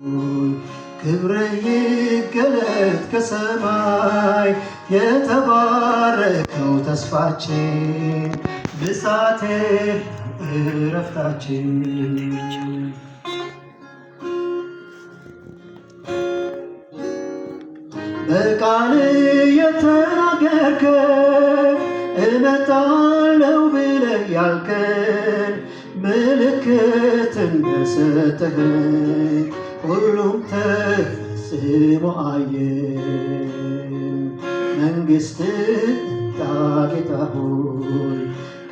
ክብር ይገለጥ ከሰማይ የተባረከው ተስፋችን ብዛቴ እረፍታችን በቃል የተናገርከን እመጣለሁ ብለህ ያልከን ምልክት እንደሰጠኸን ሁሉም ተፈጽሞ አየን። መንግሥትህ ትምጣ ጌታ ሆይ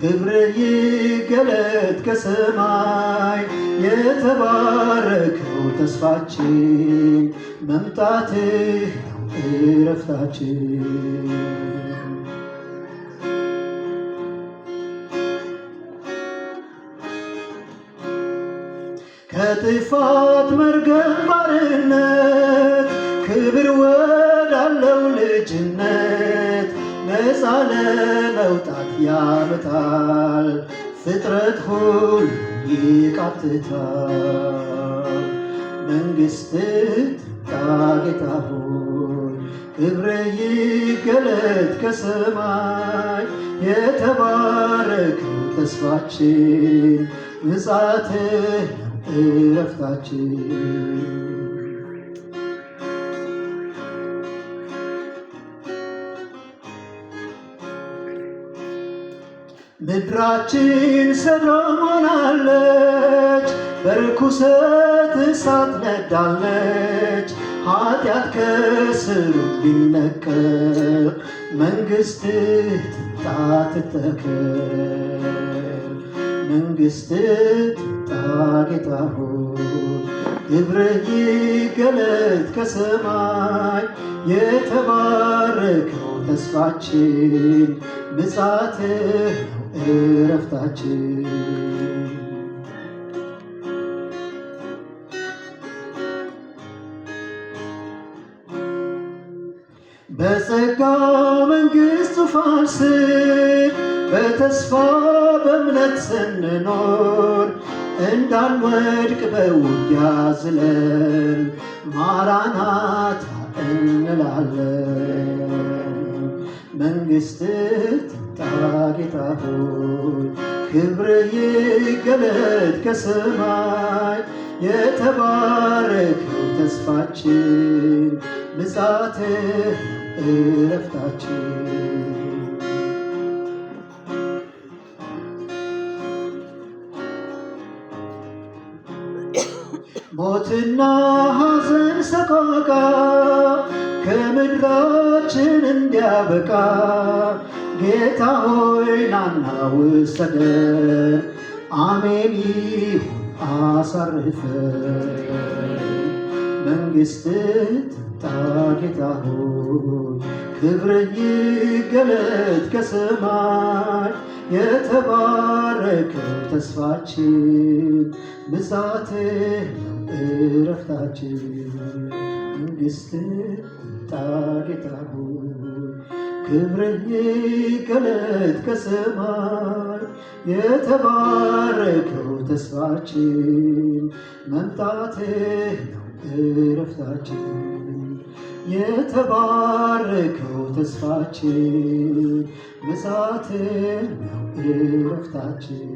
ክብር ይገለጥ ከሰማይ የተባረከው ተስፋችን መምጣትህ እረፍታችን ከጥፋት መርገም ባርነት ክብር ወዳለው ልጅነት ነፃ ለመውጣት ያመጣል ፍጥረት ሁሉ ይቃትታል። መንግሥትህ ትምጣ ጌታ ሆይ ክብር ይገለጥ ከሰማይ የተባረከው ተስፋችን ምጽአትህ እረፍታችን ምድራችን ሰዶም ሆናለች፣ በርኩሰት እሳት ነዳለች። ኃጢአት ከስሩ ቢነቀል መንግሥትህ ትምጣ ትተከል። መንግሥትህ ትምጣ ጌታ ሆይ ክብርህ ይገለጥ ከሰማይ የተባረከው ተስፋችን ምጽአትህ እረፍታችን በጸጋ መንግሥት ዙፋን ስር በተስፋ በእምነት ስንኖር እንዳንወድቅ በውጊያ ዝለን ማራናታ እንላለን። መንግሥትህ ትምጣ ጌታ ሆይ ክብርህ ይገለጥ ከሰማይ የተባረከው ተስፋችን ምጽአትህ እረፍታችን ሞትና ሐዘን ሰቆቃ ከምድራችን እንዲያበቃ ጌታ ሆይ ናና ውሰደን። አሜን ይሁን አሳርፈን። መንግሥትህ ትምጣ ጌታ ሆይ ክብርህ ይገለጥ ከሰማይ የተባረከው ተስፋችን ምጽአትህ እረፍታችን። መንግሥትህ ትምጣ ጌታ ሆይ ክብርህ ይገለጥ ከሰማይ የተባረከው ተስፋችን መምጣትህ ነው እረፍታችን። የተባረከው ተስፋችን ምጽአትህ ነው እረፍታችን።